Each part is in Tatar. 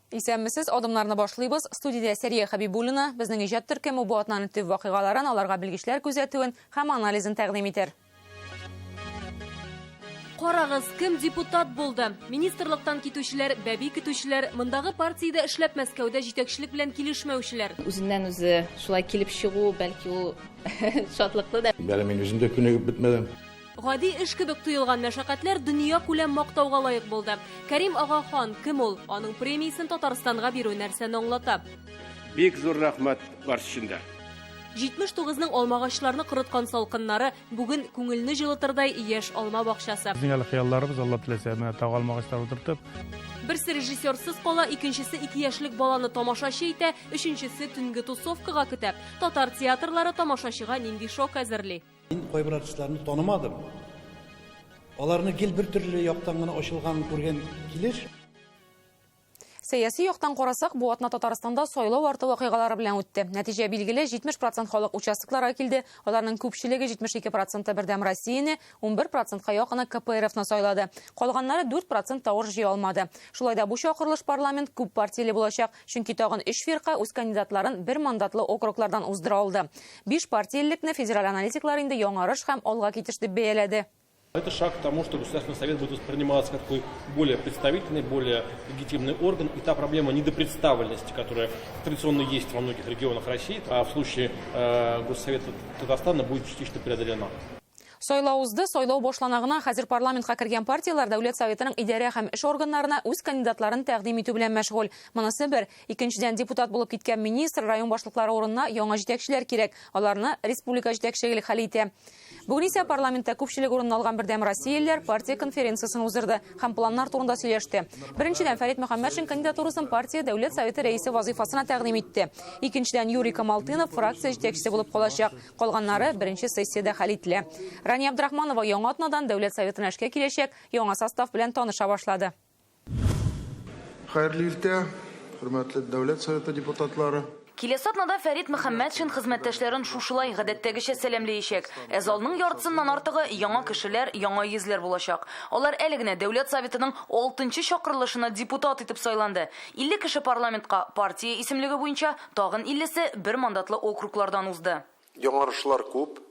Исәнмесез, адымнарны башлыйбыз. Студиядә Сәрия Хәбибуллина безнең иҗат төркеме бу атнаны төп вакыйгаларын, аларга белгечләр күзәтүен һәм анализын тәкъдим итәр. Карагыз, кем депутат булды? Министрлыктан китүчеләр, бәби көтүчеләр, мондагы партиядә эшләп Мәскәүдә җитәкчелек белән килешмәүчеләр. Үзеннән үзе шулай килеп чыгу, бәлки ул шатлыклы да. Бәлки мин үзем дә күнегеп бетмәдем. Гади эш кебек тоелган мәшәкатьләр дөнья күләм мактауга лаек булды. Кәрим Агахан кем ул? Аның премиясын Татарстанга бирү нәрсәне аңлата. Бик зур рәхмәт барышында. 79-ның алмагачларны кырыткан салкыннары бүген күңелне җылытырдай яшь алма бакчасы. Безнең әле хыялларыбыз, Алла теләсә, менә тагы алмагачлар утыртып. Берсе режиссерсыз кала, икенчесе 2 яшьлек баланы тамашачы итә, өченчесе төнге тусовкага көтә. Татар театрлары тамашачыга нинди шок әзерли. Мин кайбер артистларны танымадым. Аларны гел бер төрле яктан гына ачылган күргән килеш. Сәяси яктан карасак, бу атна Татарстанда сайлау арты вакыйгалары белән үтте. Нәтиҗә билгеле, 70% халык участокларга килде. Аларның күпчелеге 72% Бердәм Россияне, 11%ка якыны КПРФны сайлады. Калганнары 4% тавыш җыя алмады. Шулай да бу чакырылыш парламент күп партияле булачак, чөнки тагын 3 фирка үз кандидатларын бер мандатлы округлардан уздыра алды. 5 партиялелекне федераль аналитиклар инде яңарыш һәм алга китеш дип бәяләде. Это шаг к тому, что Государственный совет будет восприниматься как такой более представительный, более легитимный орган. И та проблема недопредставленности, которая традиционно есть во многих регионах России, а в случае Госсовета Татарстана будет частично преодолена. Сайлау узды, сайлау башланагына хәзер парламентка кергән партиялар Дәүләт Советының идарә һәм эш органнарына үз кандидатларын тәкъдим итү белән мәшгуль. Монысы бер. Икенчедән, депутат булып киткән министр, район башлыклары урынына яңа җитәкчеләр кирәк. Аларны республика җитәкчелеге хәл итә. Бүген исә парламентта күпчелек урын алган Бердәм Россиялеләр партия конференциясын уздырды һәм планнар турында сөйләште. Беренчедән, Фәрит Мөхәммәтшин кандидатурасын партия Дәүләт Советы рәисе вазифасына тәкъдим итте. Икенчедән, Юрий Камалтынов фракция җитәкчесе булып калачак. Калганнары беренче сессиядә хәл ителә. Рания Абдрахманова яңа атнадан Дәүләт Советына эшкә киләчәк, яңа состав белән таныша башлады. Хәерле иртә, хөрмәтле Дәүләт Советы депутатлары. Киләсе атнада Фәрит Мөхәммәтшин хезмәттәшләрен шушылай гадәттәгечә сәламләячәк. Ә залның яртысыннан артыгы яңа кешеләр, яңа йөзләр булачак. Алар әле генә Дәүләт Советының 6-нчы чакырылышына депутат итеп сайланды. 50 кеше парламентка партия исемлеге буенча, тагын 50-се бер мандатлы округлардан узды. Яңарышлар күп.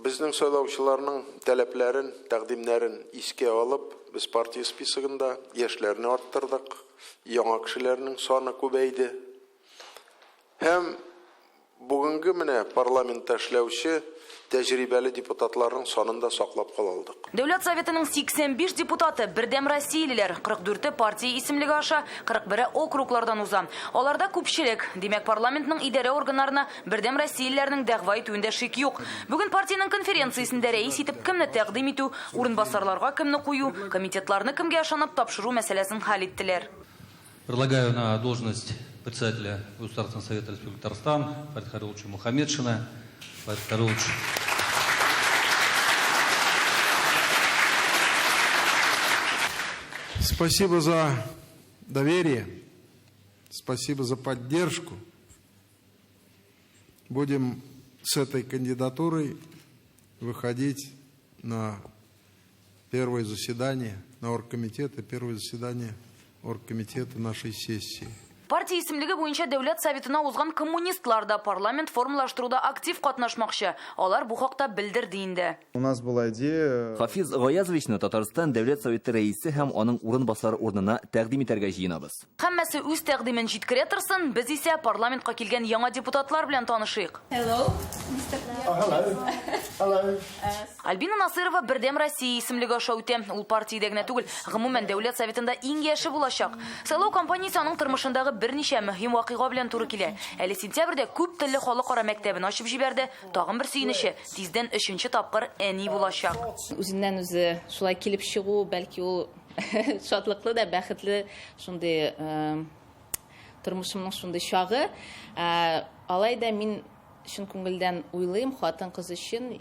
Безнең сайлаучыларның таләпләрен, тәкъдимнәрен искә алып, без партия списогында яшьләрне арттырдык. Яңа кешеләрнең саны күбәйде. Һәм бүгенге менә парламентта эшләүче тәҗрибәле депутатларның санын да саклап кала алдык. Дәүләт Советының 85 депутаты Бердәм Россиялеләр, 44-те партия исемлеге аша, 41-е округлардан уза. Аларда күпчелек, димәк парламентның идарә органнарына Бердәм Россиялеләрнең дәгъва итүендә шик юк. Бүген партияның конференциясендә рәис итеп кемне тәкъдим итү, урынбасарларга кемне кую, комитетларны кемгә ышанып тапшыру мәсьәләсен хәл иттеләр. Предлагаю на должность председателя Государственного совета Республики Татарстан Фарида Хариловича Мухаммедшина. Фарид Харилович. Спасибо за доверие, спасибо за поддержку. Будем с этой кандидатурой выходить на первое заседание, на оргкомитета, первое заседание оргкомитета нашей сессии. Партия исемлеге буенча Дәүләт Советына узган коммунистлар да парламент формалаштыруда актив катнашмакчы. Алар бу хакта белдерде инде. У нас была идея. Хафиз Гаязовичны Татарстан Дәүләт Советы рәисе һәм аның урынбасары урынына тәкъдим итәргә җыенабыз. Һәммәсе үз тәкъдимен җиткерә торсын, без исә парламентка килгән яңа депутатлар белән танышыйк. Альбина Насырова Бердәм Россия исемлеге аша үтә. Ул партиядә генә түгел, гомумән Дәүләт Советында иң яше булачак. Сайлау кампаниясының тормышындагы берничә мөһим вакыйга белән туры килә. Әле сентябрьдә күп телле халыкара мәктәбен ачып җибәрде. Тагын бер сөенече, тиздән 3-нче тапкыр әни булачак. Үзеннән үзе шулай килеп чыгу, бәлки ул шатлыклы да, бәхетле шундый тормышымның шундый чагы. Алай да мин шун күңелдән уйлыйм, хатын-кыз өчен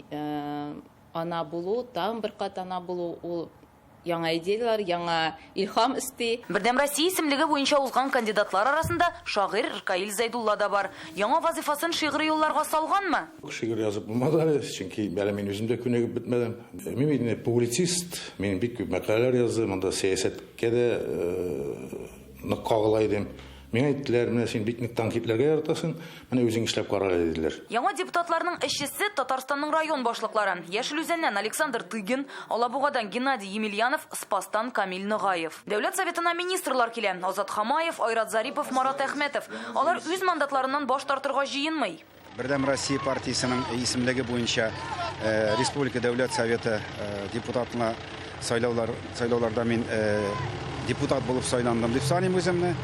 ана булу, тагын бер кат ана булу, ул яңа идеялар, яңа илһам исти. Бердәм Россия исемлеге буенча узган кандидатлар арасында шагыйрь Ркаил Зайдулла да бар. Яңа вазифасын шигъри юлларга салганмы? Шигъри язып булмады, чөнки бәле мин үзем дә күнегеп бетмәдем. Мин публицист, мин бик күп мәкаләләр яздым, монда сәясәткә дә нык кагылайдым. Мин әйттеләр, менә син бик нык танкитләргә яратасың, менә үзең эшләп кара диделәр. Яңа депутатларның эшчесе Татарстанның район башлыклары. Яшел Үзәннән Александр Тыгин, Алабугадан Геннадий Емельянов, Спастан Камил Ныгаев. Дәүләт советына министрлар килә. Азат Хамаев, Айрат Зарипов, Марат Әхмәтов. Алар үз мандатларыннан баш тартырга җыенмый. Бердәм Россия партиясының исемлеге буенча Республика Дәүләт советы депутатына сайлауларда мин депутат булып сайландым дип саныйм үземне.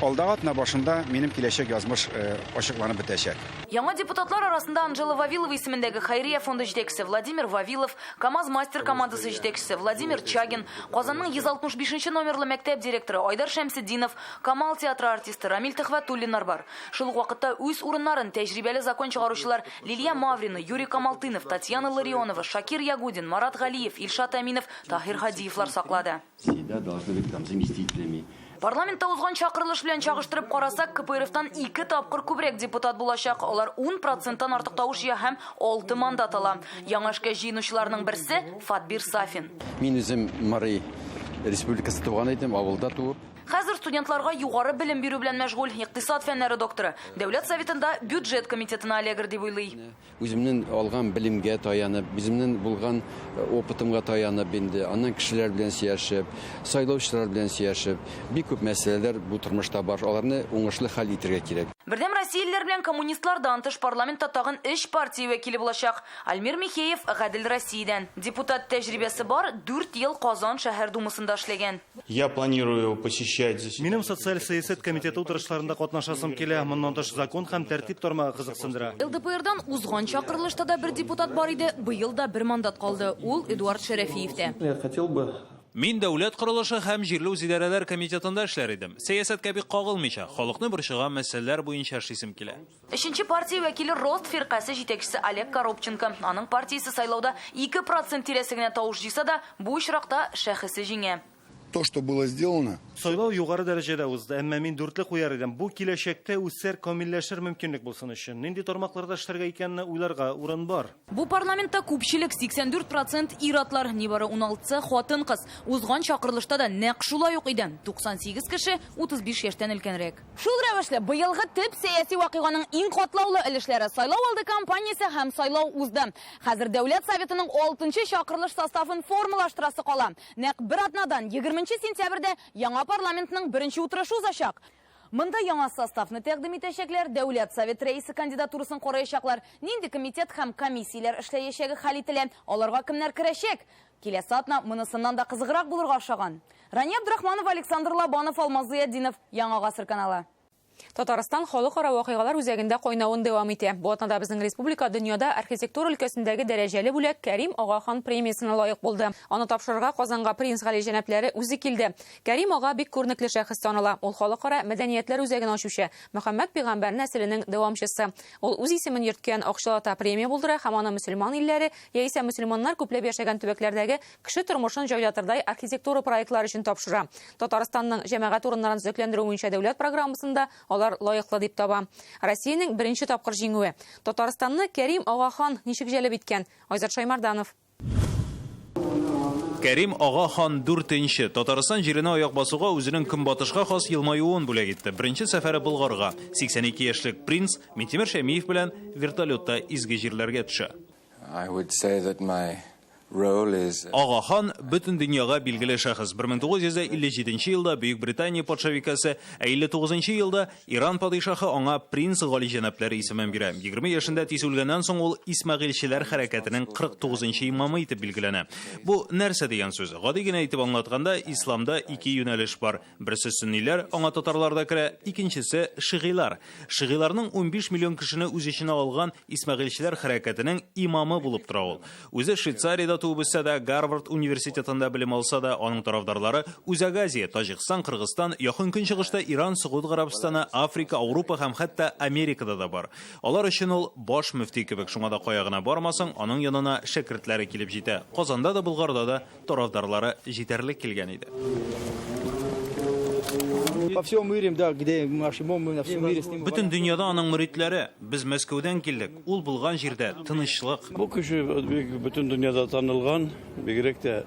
Алдагы башында минем киләчәк язмыш ачыкланып бетәчәк. Яңа депутатлар арасында Анжела Вавилова исемендәге Хайрия фонды җитәкчесе Владимир Вавилов, КамАЗ мастер командасы җитәкчесе Владимир Чагин, Казанның 165 номерлы мәктәп директоры Айдар Шәмсетдинов, Камал театры артисты Рамил Төхвәтуллиннар бар. Шул ук вакытта үз урыннарын тәҗрибәле закон чыгаручылар Лилия Маврина, Юрий Камалтынов, Татьяна Ларионова, Шакир Ягудин, Марат Галиев, Ильшат Аминов, Таһир Хадиевлар саклады. Парламентта узган чакырылыш белән чагыштырып карасак, КПРФтан 2 тапкыр күбрәк депутат булачак. Алар 10%-тан артык тавыш ия һәм 6 мандат ала. Яңа эшкә җыенучыларның берсе Фатбир Сафин. Мин үзем Марий Республикасы туган идем, авылда туып. Хәзер студентларга югары белем бирү белән мәшгуль икътисад фәннәре докторы. Дәүләт советында бюджет комитетына алегр дип уйлый. Үземнең алган белемгә таянып, безнең булган опытымга таянып инде, аннан кешеләр белән сөйләшеп, сайлаучылар белән сөйләшеп, бик күп мәсьәләләр бу тормышта бар. Аларны уңышлы хәл итәргә кирәк. Бердәм Россиялеләр белән коммунистлар антыш парламентта тагын 3 партия вәкиле булачак. Альмир Михеев Гадел Россиядән. Депутат тәҗрибәсе бар, 4 ел Казан шәһәр думасында эшләгән. Я планирую посещать. Минем социаль сәясәт комитеты утырышларында катнашасым килә, моннан тыш закон һәм тәртип тармагы кызыксындыра. ЛДПРдан узган чакырылышта да бер депутат бар иде, быел да бер мандат калды. Ул Эдуард Шәрәфиевтә. Я хотел бы Мин дәүләт корылышы һәм җирле үзидарәләр комитетында эшләр идем. Сәясәткә бик кагылмыйча, халыкны борчыган мәсьәләләр буенча эшлисем килә. 3нче партия вәкиле Рост фиркасы җитәкчесе Олег Коробченко. Аның партиясе сайлауда 2% тирәсенә тавыш җыйса да, бу очракта шәхесе җиңә. То, что было сделано. Сайлау югары дәрәҗәдә узды, әмма мин 4-ле куяр идем. Бу киләчәктә үсәр, камилләшер мөмкинлек булсын өчен. Нинди тармакларда эшләргә икәнне уйларга урын бар. Бу парламентта күпчелек 84% ир-атлар, нибары 16-сы хатын-кыз. Узган чакырылышта да нәкъ шулай ук иде. 98 кеше 35 яшьтән өлкәнрәк. Шул рәвешле быелгы төп сәяси вакыйганың иң катлаулы өлешләре сайлау алды кампаниясе һәм сайлау узды. Хәзер Дәүләт советының 6нчы чакырылыш составын формалаштырасы кала. Нәкъ бер атнадан 20 сентябрьдә яңа парламентның беренче утырышы узачак. Монда яңа составны тәкъдим итәчәкләр, Дәүләт совет рәисе кандидатурасын караячаклар, нинди комитет һәм комиссияләр эшләячәге хәл ителә, аларга кемнәр керәчәк? Киләсе атна монысыннан да кызыграк булырга охшаган. Рания Абдрахманов, Александр Лабанов, Алмаз Зыятдинов, Яңа гасыр каналы. Татарстан халыкара вакыйгалар үзәгендә кайнавын дәвам итә. Бу атнада безнең республика дөньяда архитектура өлкәсендәге дәрәҗәле бүләк Кәрим Агахан премиясына лаек булды. Аны тапшырырга Казанга принц Гали җәнәпләре үзе килде. Кәрим ага бик күренекле шәхес санала. Ул халыкара мәдәниятләр үзәген ачучы, Мөхәммәд пәйгамбәр нәселенең дәвамчысы. Ул үз исемен йөрткән акчалата премия булдыра һәм аны мөселман илләре яисә мөселманнар күпләп яшәгән төбәкләрдәге кеше тормышын җайлатырдай архитектура проектлары өчен тапшыра. Татарстанның җәмәгать урыннарын төзекләндерү буенча дәүләт программасында алар лайыклы дип таба. Россиянең беренче тапкыр җиңүе. Татарстанны Кәрим Агахан ничек җәлеп иткән? Айзат Шаймарданов. Кәрим Агахан 4нче Татарстан җиренә аяк басуга үзенең көнбатышка хас елмаюын бүләк итте. Беренче сәфәре Болгарга 82 яшьлек принц Минтимер Шәмиев белән вертолетта изге җирләргә төшә. Агахан бөтен дөньяга билгеле шәхес. 1957 елда Бөек Британия патшавикасы, 59 елда Иран падишаһы аңа принц Гали җәнәпләре исемен бирә. 20 яшендә тиз үлгәннән соң ул Исмәгыйльчеләр хәрәкәтенең 49 имамы итеп билгеләнә. Бу нәрсә дигән сүз? Гади генә итеп аңлатканда, исламда 2 юнәлеш бар. Берсе сөнниләр, аңа татарларда керә, икенчесе шигыйлар. Шигыйларның 15 миллион кешене үз иченә алган Исмәгыйльчеләр хәрәкәтенең имамы булып тора ул. Үзе Швейцариядә туып үссә дә, Гарвард университетында белем алса да, аның тарафдарлары Үзәк Азия, Таҗикстан, Кыргызстан, Якын Көнчыгышта Иран, Сауд Гарабистаны, Африка, Ауропа һәм хәтта Америкада да бар. Алар өчен ул баш мөфти кебек, шуңа да каягына бармасаң, аның янына шәкертләре килеп җитә. Казанда да, Булгарда да тарафдарлары җитәрлек килгән иде. По всему миру, да, где на всем мире с ним. Бүтән дөньяда аның мөритләре, без Мәскәүдән килдек. Ул булган җирдә тынычлык. Бу кеше бүтән дөньяда танылган, бигрәк тә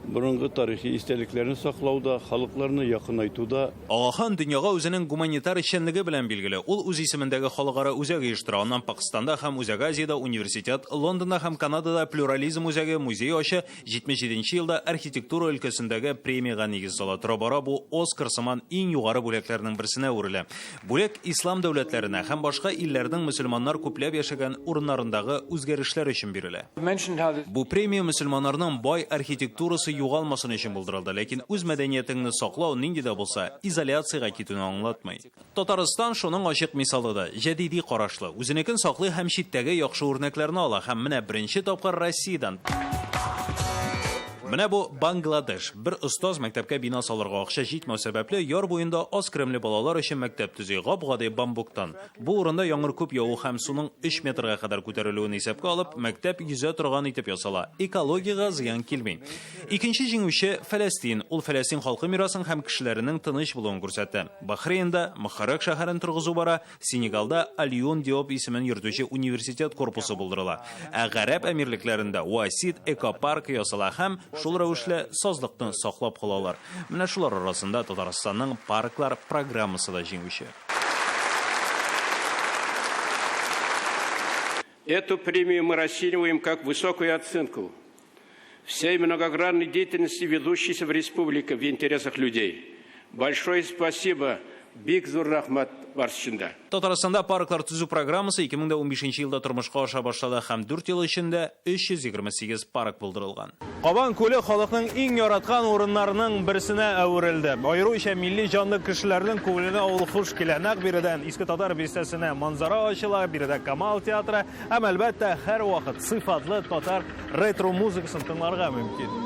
борынгы тарихи истәлекләрне саклауда, халыкларны якынайтуда. Агахан дөньяга үзенең гуманитар эшчәнлеге белән билгеле. Ул үз исемендәге халыкара үзәк оештыра. Аннан Пакистанда һәм Үзәк Азиядә университет, Лондонда һәм Канадада плюрализм үзәге, музей ачы, 77нче елда архитектура өлкәсендәге премиягә нигез сала. Тора-бара бу Оскар сыман иң югары бүләкләрнең берсенә үрелә. Бүләк ислам дәүләтләренә һәм башка илләрнең мөселманнар күпләп яшәгән урыннарындагы үзгәрешләр өчен бирелә. Бу премия мөселманнарның бай архитектурасы югалмасын өчен булдырылды, ләкин үз мәдәниятеңне саклау нинди дә булса изоляциягә китүне аңлатмый. Татарстан шуның ачык мисалы да, җәдиди карашлы, үзенекен саклый һәм читтәге яхшы үрнәкләрне ала һәм менә беренче тапкыр Россиядән. Менә бу Бангладеш. Бер остаз мәктәпкә бина салырга акча җитмәү сәбәпле яр буенда аз кремле балалар өчен мәктәп төзи, гап-гади бамбуктан. Бу урында яңгыр күп яву һәм суның 3 метрга кадәр күтәрелүен исәпкә алып, мәктәп йөзә торган итеп ясала. Экологиягә зыян килми. Икенче җиңүче Фәләстин. Ул Фәләстин халкы мирасын һәм кешеләренең тыныч булуын күрсәтте. Бахрейнда Мөхәррәк шәһәрен торгызу бара, Сенегалда Алион Диоп исемен йөртүче университет корпусы булдырыла. Ә Гарәп әмирлекләрендә Уасит экопарк ясала һәм шул рәвешле сазлыкны саклап калалар. Менә шулар арасында Татарстанның парклар программасы да җиңүче. Эту премию мы расцениваем как высокую оценку всей многогранной деятельности, ведущейся в республике в интересах людей. Большое спасибо. Бик зур рахмат барышында. Татарстанда парклар төзү программасы 2015 елда тормышка аша башлады һәм 4 ел эчендә 328 парк булдырылган. Кабан күле халыкның иң яраткан урыннарының берсенә әверелде. Аеруча милли җанлы кешеләрнең күңеленә ул хуш килә. Нәкъ биредән Иске Татар бистәсенә манзара ачыла, биредә Камал театры, һәм әлбәттә һәр вакыт сыйфатлы татар ретро музыкасын тыңларга мөмкин.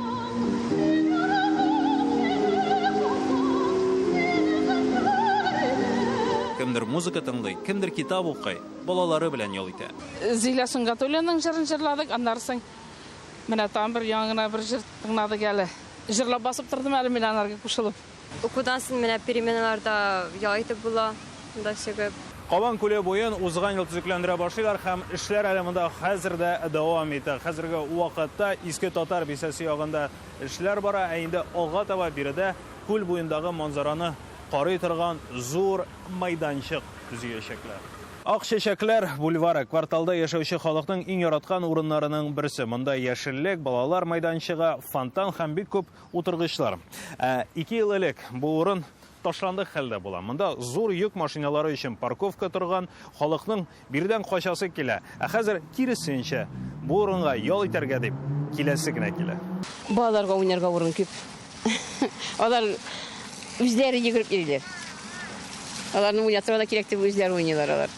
Кемдер музыка тыңлый, кемдер китап укый, балалары белән ял итә. Зилә Сунгатулланың җырын җырладык, аннарсын. Менә там бер яңгына бер җыр тыңладык әле. Җырлап басып тордым әле мин анарга кушылып. Укудан соң менә переменаларда ял итеп була, да чыгып. Кабан күле буен узган ел төзекләндерә башлыйлар һәм эшләр әле монда хәзер дә дәвам итә. Хәзерге вакытта Иске Татар бистәсе ягында эшләр бара, ә инде алга таба биредә күл буендагы манзараны карый торган зур майданчык төзиячәкләр. Ак чәчәкләр бульвары кварталда яшәүче халыкның иң яраткан урыннарының берсе. Монда яшеллек, балалар майданчыгы, фонтан һәм бик күп утыргычлар. 2 ел элек бу урын ташланды хәлдә була. Монда зур йөк машиналары өчен парковка торган, халыкның бирдән качасы килә. Ә хәзер киресенчә бу урынга ял итәргә дип киләсе генә килә. Балаларга уйнарга урын күп. Алар үзләре йөгереп йөриләр. Аларны уятырга да кирәк дип үзләре уйныйлар алар.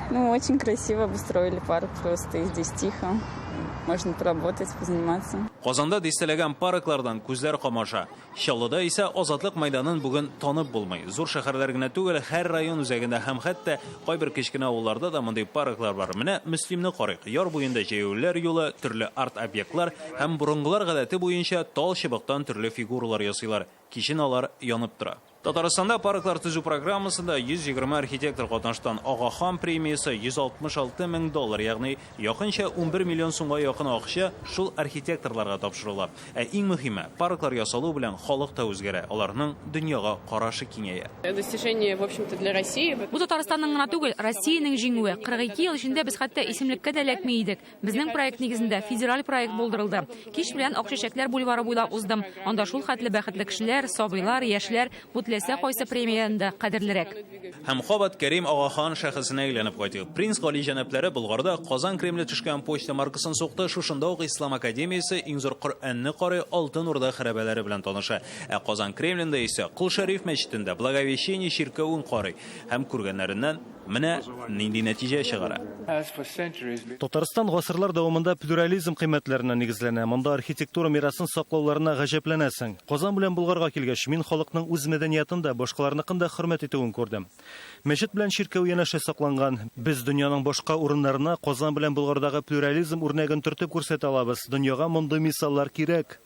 Ну, очень красиво обустроили парк, просто здесь тихо. Можно поработать, позаниматься. Казанда дистәләгән парклардан күзләр камаша. Чаллыда исә Азатлык мәйданын бүген танып булмый. Зур шәһәрләр генә түгел, һәр район үзәгендә һәм хәтта кайбер кечкенә авылларда да мондый парклар бар. Менә Мөслимне карыйк. Яр буенда җәяүләр юлы, төрле арт объектлар һәм бурынгылар гадәте буенча тал чыбыктан төрле фигуралар ясыйлар. Кичен алар янып тора. Татарстанда парклар төзү программасында 120 архитектор катнашкан. Агахан премиясе $166 мең, ягъни якынча 11 миллион сумга якын акча шул архитекторларга тапшырыла. Ә иң мөһиме, парклар ясалу белән халык та үзгәрә. Аларның дөньяга карашы киңәя. Достижение, в общем-то, для России. Бу Татарстанның гына түгел, Россиянең җиңүе. 42 ел эчендә без хәтта исемлеккә дә эләкми идек. Безнең проект нигезендә федераль проект булдырылды. Кич белән Акчәчәкләр бульвары буйлап уздым. Анда шул хәтле бәхетле кешеләр, сабыйлар, яшьләр теләсә кайсы премияда кадерлерәк. Һәм Хобат Кәрим Агахан шәхесенә әйләнеп кайтты. Принц Гали җәнәпләре Булгарда Казан Кремле төшкән почта маркасын сукты. Шушында ук Ислам академиясе иң зур Коръәнне карый Алтын Урда хәрабәләре белән таныша. Ә Казан Кремлендә исә Кул Шәриф мәчетендә Благовещение чиркәвен карый һәм күргәннәреннән Менә нинди нәтиҗә чыгара. Татарстан гасырлар дәвамында плюрализм кыйммәтләренә нигезләнә. Монда архитектура мирасын саклауларына гаҗәпләнәсең. Казан белән Булгарга килгәч, мин халыкның үз мәдәниятен дә, башкаларныкын да хөрмәт итүен күрдем. Мәчет белән чиркәү янәшә сакланган. Без дөньяның башка урыннарына Казан белән Булгардагы плюрализм үрнәген төртеп күрсәтә алабыз. Дөньяга мондый мисаллар кирәк.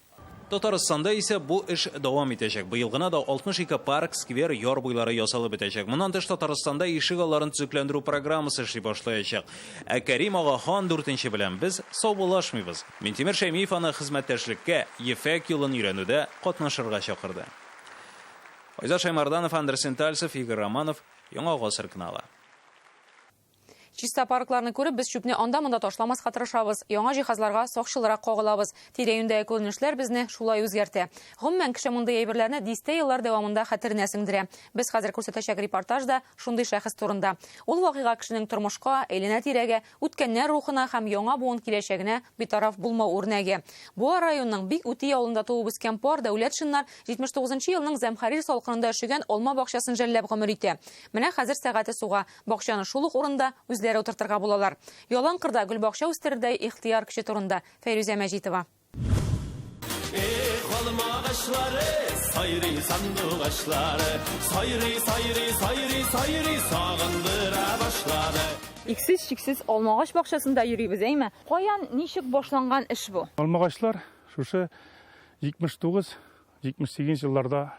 Татарстанда исә бу эш дәвам итәчәк. Быел гына да 62 парк, сквер, яр буйлары ясалып бетәчәк. Моннан тыш Татарстанда ишек алларын төзекләндерү программасы эшли башлаячак. Ә Кәрим ага хан 4-нче белән без саубулашмыйбыз. Минтимер Шәймиев аны хезмәттәшлеккә, ефәк юлын өйрәнүдә катнашырга чакырды. Айза Шаймарданов, Андрей Сентальцев, Игорь Романов, Яңа Гасыр каналы. Чиста паркларны күреп, без чүпне анда-монда ташламаска тырышабыз. Яңа җиһазларга сакчылырак кагылабыз. Тирә-юньдәге күренешләр безне шулай үзгәртә. Гомумән кеше мондый әйберләрне дистә еллар дәвамында хәтеренә сеңдерә. Без хәзер күрсәтәчәк репортажда шундый шәхес турында. Ул вакыйга кешенең тормышка, әйләнә-тирәгә, үткәннәр рухына һәм яңа буын киләчәгенә битараф булмау үрнәге. Бу районның бик үти авылында туып үскән пар Дәүләт Шиннар 79-нчы елның Зәмхәрир салкынында яшәгән алма бакчасын жәлләп гомер итә. Менә хәзер сәгате суга. Бакчаны шул ук урында үзләре утыртырга булалар. Ялан кырда гөл бакча үстерүдә ихтыяр кеше турында Фәйрүзә Мәҗитова. Иксез-чиксез алмагач бакчасында йөрибез, әйме? Каян, ничек башланган эш бу? Алмагачлар шушы 79-78 елларда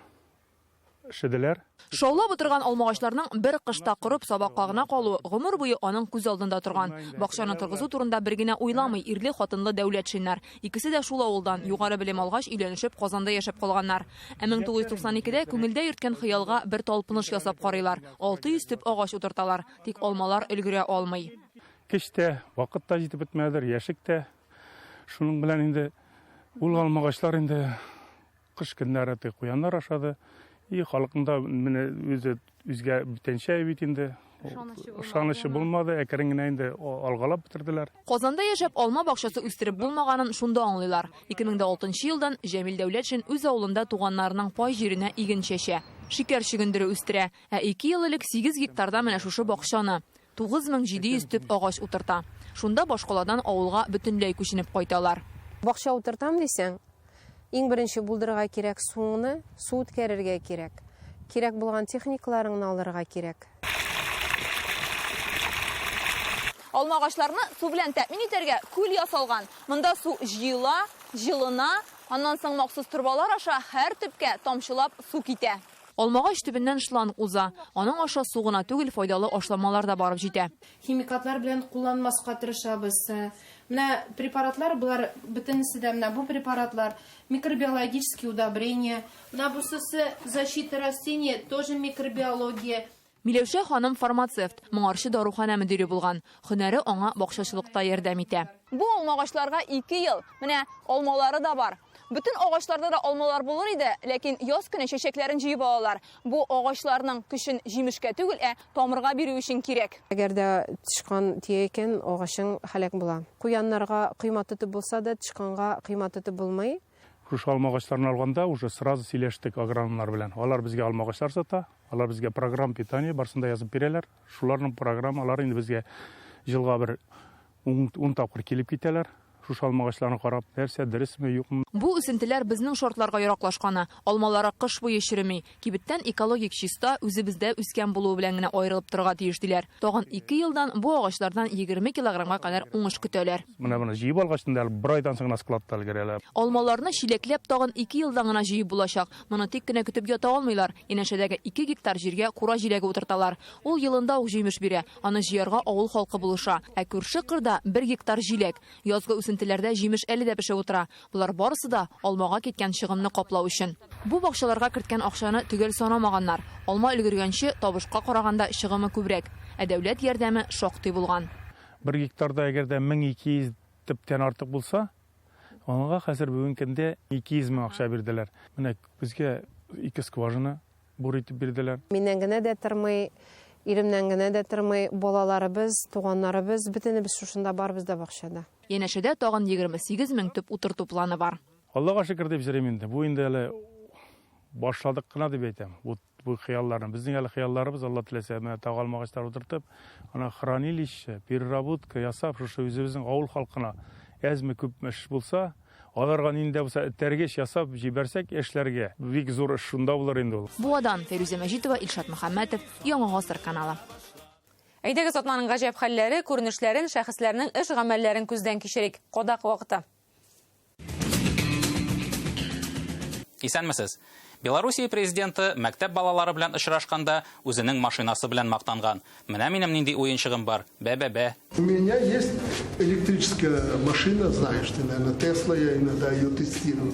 эшләделәр. Шаулап утырган алмагачларның бер кышта корып сабакка гына калуы гомер буе аның күз алдында турган. Бакчаны торгызу турында бер генә уйламый ирле-хатынлы Дәүләт Шиннар. Икесе дә шул авылдан югары белем алгач өйләнешеп Казанда яшәп калганнар. 1992дә күңелдә йөрткән хыялга бер талпыныш ясап карыйлар. 600 төп агач утырталар, тик алмалар өлгерә алмый. Кичтә вакыт та җитеп бетмәдер, яшектә. Шуның белән инде ул алмагачлар инде кыш көннәре куяннар ашады. И халкында менә үзгә бүтәнчә бит инде ышанышы булмады, әкрен генә инде алгалап бетерделәр. Казанда яшәп алма бакчасы үстереп булмаганын шунда аңлыйлар. 2006 елдан Җәмил Дәүләтшин үз авылында туганнарының пай җиренә иген чәчә. Шикәр чөгендере үстерә. Ә 2 ел элек 8 гектарда менә шушы бакчаны 9700 төп агач утырта. Шунда башкаладан авылга бөтенләй күченеп кайталар. Бакча утыртам дисәң, иң беренче булдырырга кирәк суны, су үткәрергә кирәк. Кирәк булган техникаларыңны алырга кирәк. Алмагачларны су белән тәэмин итәргә күл ясалган. Монда су җыела, җылына, аннан соң махсус турбалар аша һәр төпкә тамчылап су китә. Алмагач төбеннән шланг уза. Аның аша су гына түгел, файдалы ашламалар да барып җитә. Химикатлар белән кулланмаска тырышабыз. Менә препаратлар булар бөтенесе дә менә бу препаратлар микробиологические удобрения. Менә бусы защита растений тоже микробиология. Миләүшә ханым фармацевт, моңарчы дарухана мөдире булган. Һөнәре аңа бакчачылыкта ярдәм итә. Бу алмагачларга 2 ел. Менә алмалары да бар. Бүтән агачларда да алмалар булыр иде, ләкин яз көне чәчәкләрен җыеп алалар. Бу агачларның көчен җимешкә түгел, тамырга бирү өчен кирәк. Әгәр дә тышкан тия икән, агачың һәлак була. Куяннарга кыйммат тотып булса да, тышканга кыйммат тотып булмый. Шушы алмагачларны алганда уже сразу сөйләштек агрономнар белән. Алар безгә алмагачлар сата, алар безгә программа питания барсында язып бирәләр. Шуларның программалары инде безгә җылга бер 10 тапкыр килеп китәләр. Шушы алмагачларны карап, нәрсә дөресме, юкмы? Бу үсентеләр безнең шартларга яраклашканы. Алмалары кыш буе чиреми. Кибеттән экологик чиста үзебездә үскән булуы белән генә аерылып торырга тиеш диләр. Тагын 2 елдан бу агачлардан 20 килограммга кадәр уңыш көтәләр. Менә җыеп алгачтан бер айдан соң складта өлгерәләр. Алмаларны чиләкләп тагын 2 елдан гына җыеп булачак. Моны тик кенә көтеп ята алмыйлар. Янәшәдәге 2 гектар җиргә кура җиләге утырталар. Ул елында ук җимеш бирә. Аны җыярга авыл халкы булыша. Ә күрше кырда 1 гектар җиләк. Язгы үсентеләрдә җимеш әле дә пешеп утыра. Булар барысы да алмага киткән чыгымны каплау өчен. Бу бакчаларга керткән акчаны төгәл санамаганнар. Алма өлгергәнче табышка караганда чыгымы күбрәк. Ә дәүләт ярдәме шактый булган. 1 гектарда әгәр дә 1200 төптән артык булса, аңа хәзер бүген көндә 200 мең акча бирделәр. Менә безгә 2 скважина бур итеп бирделәр. Миннән генә дә тормый, иремнән генә дә тормый, балаларыбыз, туганнарыбыз, бөтенебез шушында барбыз да бакчада. Янәшәдә тагын 28 мең төп утырту планы бар. Аллага шөкер дип җөрим инде. Бу инде әле башладык кына дип әйтәм. бу хыялларны. Безнең әле хыялларыбыз, Алла теләсә, менә тагылмагачлар утыртып, ана хранилище, переработка ясап, шушы үзебезнең авыл халкына әзме күпме эш булса, аларга инде булса тәргеш ясап җибәрсәк эшләргә, бик зур эш шунда булыр инде ул. Буадан Фәрүзә Мәҗитова, Илшат Мөхәммәтов, Яңа Гасыр каналы. Әйдәгез атнаның гаҗәп хәлләре, күренешләрен, шәхесләрнең эш гамәлләрен күздән кичерик. Кадак вакыты. Исәнмесез. Белоруссия президенты мәктәп балалары белән очрашканда үзенең машинасы белән мактанган. Менә минем нинди уенчыгым бар. Бә-бә-бә. У меня есть электрическая машина, знаешь, ты, наверное, Тесла, я иногда ее тестирую.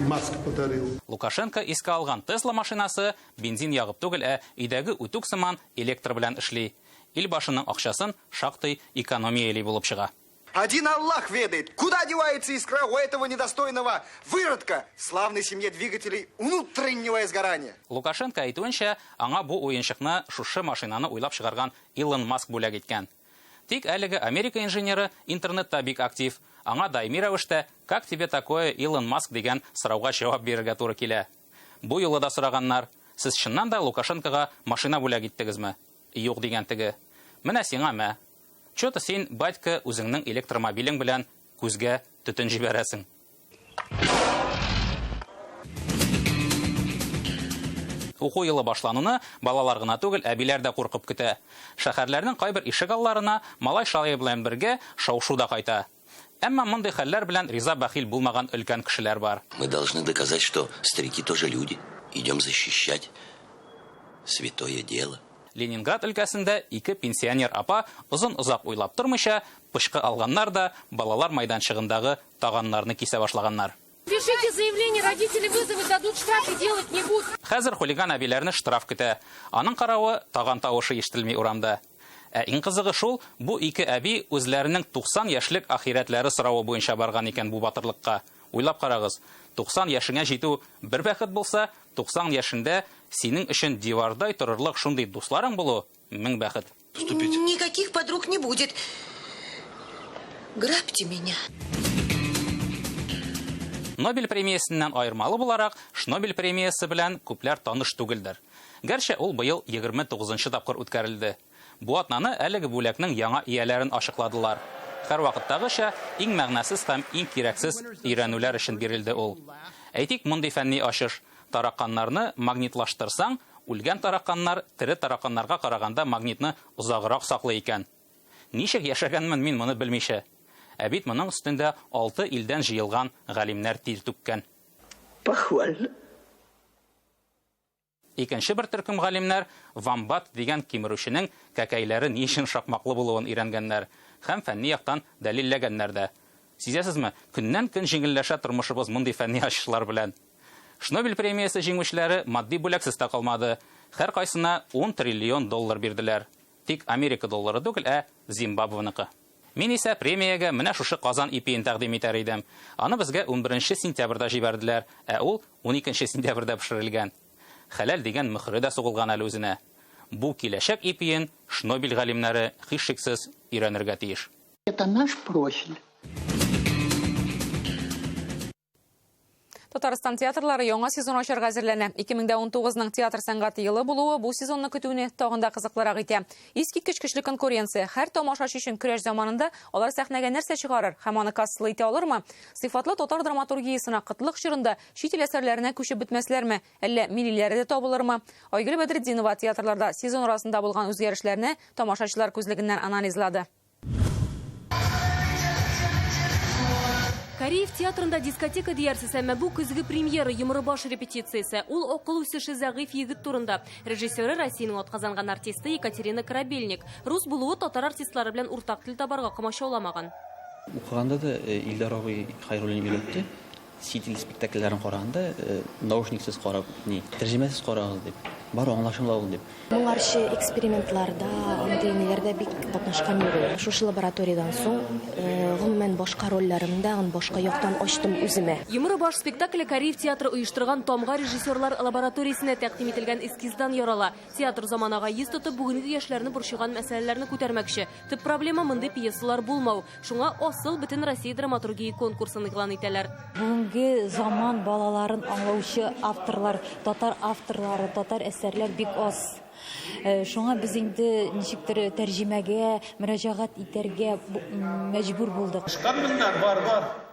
Маск подарил. Лукашенко искә алган Тесла машинасы бензин ягып түгел, өйдәге үтүк сыман электр белән эшли. Ил башының акчасын шактый экономияли булып чыга. Один Аллах ведает, куда девается искра у этого недостойного выродка славной семье двигателей внутреннего изгорания. Лукашенко әйтүенчә, аңа бу уенчыкны шушы машинаны уйлап чыгарган Илон Маск бүләк иткән. Тик әлеге Америка инженеры интернетта бик актив. Аңа даими рәвештә «Как тебе такое, Илон Маск?» дигән сорауга җавап бирергә туры килә. Бу юлы да сораганнар: "Сез чыннан да Лукашенкога машина бүләк иттегезме?" Юк дигән теге. Менә сиңа мә. Чөт син батька үзеңнең электромобилең белән күзгә төтен җибәрәсең. Уку елы башлануны балалар гына түгел, әбиләр дә куркып көтә. Шәһәрләрнең кайбер ишек алларына малай шалай белән бергә шау-шу да кайта. Әмма мондый хәлләр белән риза бәхил булмаган өлкән кешеләр бар. Мы должны доказать, что старики тоже люди. Идем защищать святое дело. Ленинград өлкәсендә ике пенсионер апа озын-озак уйлап тормыйча пышкы алганнар да балалар майданчыгындагы таганнарны кисә башлаганнар. Пишите заявление, родители вызовут, дадут штраф и делать не будут. Хәзер хулиган әбиләрне штраф көтә. Аның каравы таган тавышы ишетелми урамда. Иң кызыгы шул, бу ике әби үзләренең 90 яшьлек ахирәтләре соравы буенча барган икән бу батырлыкка. Уйлап карагыз, 90 яшеңә җитү бер бәхет булса, 90 яшендә синең өчен дивардай торырлык шундый дусларың булу мең бәхет. Никаких подруг не будет. Грабьте меня. Нобель премиясеннән айырмалы буларак, Шнобель премиясе белән күпләр таныш түгелдер. Гәрчә ул быел 29нчы тапкыр үткәрелде. Бу атнаны әлеге бүләкнең яңа ияләрен ачыкладылар. Һәр вакыттагыча иң мәгънәсез һәм иң кирәксез өйрәнүләр өчен бирелде ул. Әйтик, мондый фәнни ачыш: тараканнарны магнитлаштырсаң, үлгән тараканнар тере тараканнарга караганда магнитны озаграк саклый икән. Ничек яшәгәнмен мин моны белмичә. Бит моның өстендә 6 илдән җыелган галимнәр тир түккән. Похвально. Икенче бер төркем галимнәр Вамбат дигән кимерүченең кәкәйләре ни өчен шакмаклы булуын өйрәнгәннәр һәм фәнни яктан дәлилләгәннәр дә. Сизәсезме, көннән-көн җиңелләшә тормышыбыз мондый фәнни ачышлар белән. Шнобель премиясе җиңүчеләре матди бүләксез тә калмады. Һәр кайсына 10 триллион доллар бирделәр. Тик Америка доллары түгел, Зимбабвеныкы. Мин исә премиягә менә шушы Казан ипиен тәкъдим итәр идем. Аны безгә 11 сентябрьдә җибәрделәр, ул 12 сентябрьдә пешерелгән. Хәләл дигән мөхре дә сугылган әле үзенә. Бу киләчәк ипиен Шнобель галимнәре һичшиксез өйрәнергә тиеш. Это наш профиль. Татарстан театрлары яңа сезон ачарга әзерләнә. 2019-ның театр сәнгате елы булуы бу сезонны көтүне тагында кызыклырак итә. Искиткеч көчле конкуренция, һәр тамашачы өчен көрәш заманында алар сәхнәгә нәрсә чыгарыр һәм аны кассалы итә алырмы? Сыйфатлы татар драматургиясына кытлык чорында чит ил әсәрләренә күчеп бетмәсләрме? Әллә миллиләре дә табылырмы? Айгөл Бәдретдинова театрларда сезон арасында булган үзгәрешләрне тамашачылар күзлегеннән анализлады. Кореев театрында дискотека диярсез, әмма бу көзге премьера йомры баш репетициясе. Ул акыл үсеше зәгыйф егет турында. Режиссеры Россиянең атказанган артисты Екатерина Корабельник. Рус булуы татар артистлары белән уртак тел табарга комачауламаган. Укыганда да Илдар абый Хайруллин өйләтте. Ситил спектакльләрен караганда наушниксыз карап, тәрҗемәсез карагыз дип. Бары аңлашылмый ул дип. Моңарчы экспериментларда, андыйларда бик катнашкан юк. Шушы лабораториядан соң, гомумән башка рольләремдә, башка яктан ачтым үземә. Йомры баш спектакле Кореев театры оештырган Тамга режиссерлар лабораториясенә тәкъдим ителгән эскиздан ярала. Театр заманага йөз тотып бүгенге яшьләрне борчыган мәсьәләләрне күтәрмәкче. Төп проблема мондый пьесалар булмау. Шуңа асыл бөтен Россия драматургия конкурсын игълан итәләр. Бүгенге заман балаларын аңлаучы авторлар, татар авторлары, татар әсәрләр бик аз. Шуңа без инде ничектер тәрҗемәгә, мөрәҗәгать итәргә мәҗбүр булдык.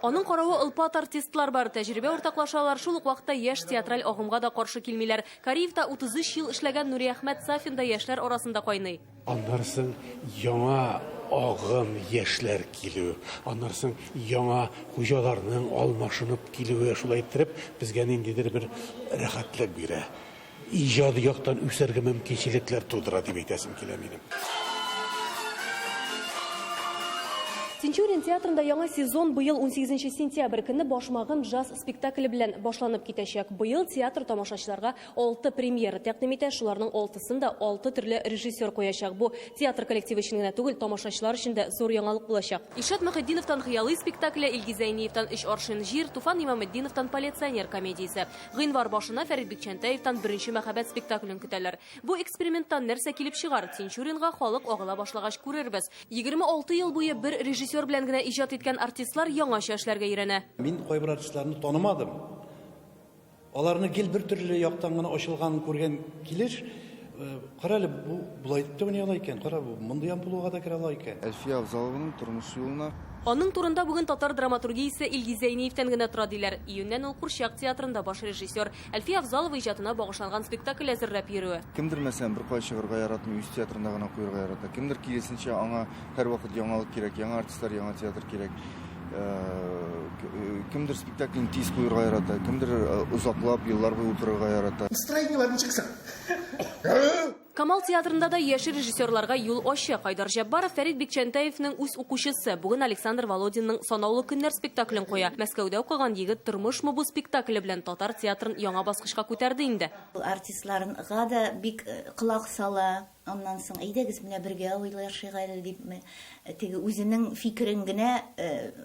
Аның каравы ылпат артистлар бар, тәҗрибә уртаклашалар, шул ук вакытта яшь театраль агымга да каршы килмиләр. Кариевта 33 ел эшләгән Нури Әхмәт Сафин да яшьләр арасында кайный. Аннарсын яңа агым яшьләр килү, аннарсын яңа хуҗаларның алмашынып килүе шулай иттереп безгә ниндидер бер рәхәтлек бирә. Иҗади яктан үсәргә мөмкинчелекләр тудыра дип әйтәсем килә минем. Тинчурин театрында яңа сезон быел 18 сентябрь көнне башмагым джаз спектакле белән башланып китәчәк. Быел театр тамашачыларга 6 премьера тәкъдим итә, шуларның 6-сында 6 төрле режиссер куячак. Бу театр коллективы өчен генә түгел, тамашачылар өчен дә зур яңалык булачак. Ишат Мөхәддиновтан хыялый спектакле, Илгиз Зәйниевтан Өч аршин җир, Туфан Имаметдиновтан Полиционер комедиясе. Гыйнвар башына Фәрит Бикчәнтәевтан Беренче мәхәббәт спектаклен көтәләр. Бу эксперименттан нәрсә килеп чыгар? Тинчуринга халык агыла башлагач күрербез. 26 ел буе бер режиссер белән генә иҗат иткән артистлар яңаша эшләргә өйрәнә. Мин кайбер артистларны танымадым. Аларны гел бер төрле яктан гына ачылган күргән килеш, карале бу булай дип тә уйный икән, кара бу мондый булуга да керә ала икән. Әлфия Авзалованың тормыш юлына Аның турында бүген татар драматургиясе Илгиз Зәйниевтән генә тора диләр. Июньнән ул Курчак театрында баш режиссер Әлфия Авзалова иҗатына багышланган спектакль әзерләп йөрүе. Кемдер мәсәлән бер кай чыгарга яратмый, үз театрында гына куярга ярата. Кемдер киресенчә аңа һәрвакыт яңалык кирәк, яңа артистлар, яңа театр кирәк. Кемдер спектакльне тиз куярга ярата, кемдер узаклап еллар буе утырырга ярата. Настроениеләрне чыкса. Камал театрында да яшь режиссерларга юл ачык. Айдар Җаббаров Фәрит Бикчәнтәевнең үз укучысы. Бүген Александр Володинның Санаулы көннәр спектаклен куя. Мәскәүдә укыган егет тормышмы бу спектакле белән татар театрын яңа баскычка күтәрде инде. Артистларга да бик кылак сала. Аннан соң әйдәгез менә бергә уйлашыйк әле дипме. Теге үзенең фикерен генә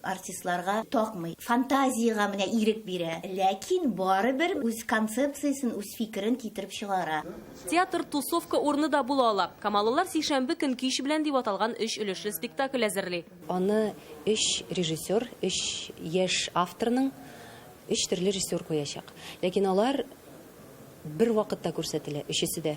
артистларга такмый. Фантазиягә менә ирек бирә. Ләкин барыбер үз концепциясен, үз фикерен китереп чыгара. Театр тусовка урыны да була ала. Камаллылар сишәмбе көн кич белән дип аталган 3 өлешле спектакль әзерли. Аны 3 режиссер, 3 яшь авторның 3 төрле режиссер куячак. Ләкин алар бер вакытта күрсәтелә, өчесе дә.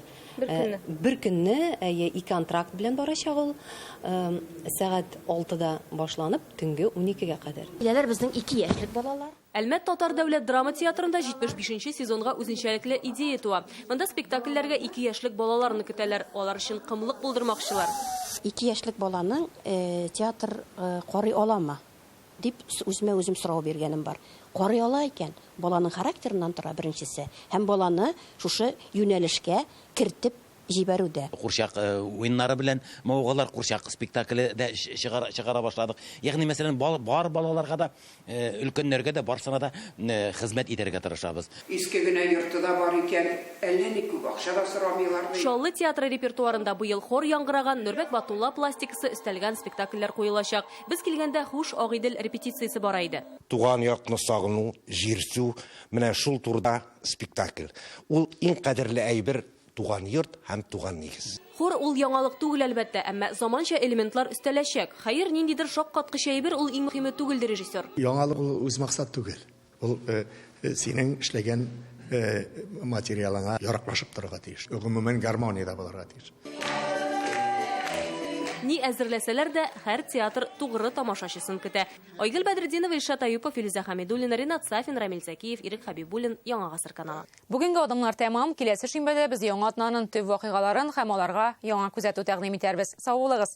Бер көнне 2 контракт белән барачак ул. Сәгать 6-да башланып, төнге 12-гә кадәр. Биләләр безнең 2 яшьлек балалар. Әлмәт Татар дәүләт драма театрында 75-нче сезонга үзенчәлекле идея туа. Монда спектакльләргә 2 яшьлек балаларны көтәләр. Алар өчен кымлык булдырмакчылар. 2 яшьлек баланың театр карый аламы дип үземә үзем сорау биргәнем бар. Карый ала икән, баланың характерыннан тора беренчесе, һәм баланы шушы юнәлешкә кертеп җибәрүдә. Курчак уеннары белән маугалар Курчак спектакле дә чыгара башладык. Ягъни мәсәлән бар балаларга да өлкәннәргә дә барсына да хезмәт итәргә тырышабыз. Иске генә йортыда бар икән, әллә ни күп акча да сорамыйлар. Шаллы театры репертуарында быел хор яңгыраган, Нурбек Батулла пластикасы өстәлгән спектакльләр куелачак. Без килгәндә хуш Агыйдел репетициясе бара иде. Туган йортны сагыну, җирсү, менә шул турда спектакль. Ул иң кадерле әйбер туган йорт һәм туган нигез. Хор ул яңалык түгел әлбәттә, әмма заманча элементлар өстәләчәк. Хәер, ниндидер шаккаткыч әйбер ул иң мөһиме түгелдер режиссер. Яңалык ул үз максат түгел. Ул синең эшләгән материалыңа яраклашып торырга тиеш. Гомумән гармониядә булырга тиеш. Ни әзерләсәләр дә, һәр театр тугры тамашачысын көтә. Айгөл Бәдретдинова, Илшат Аюпов, Филүзә Хәмидуллина, Ринат Сафин, Рамил Зәкиев, Ирек Хәбибуллин, Яңа гасыр каналы. Бүгенге адымнар тәмам. Киләсе шимбәдә без яңа атнаның төп вакыйгаларын һәм аларга яңа күзәтү тәкъдим итәрбез. Сау булыгыз.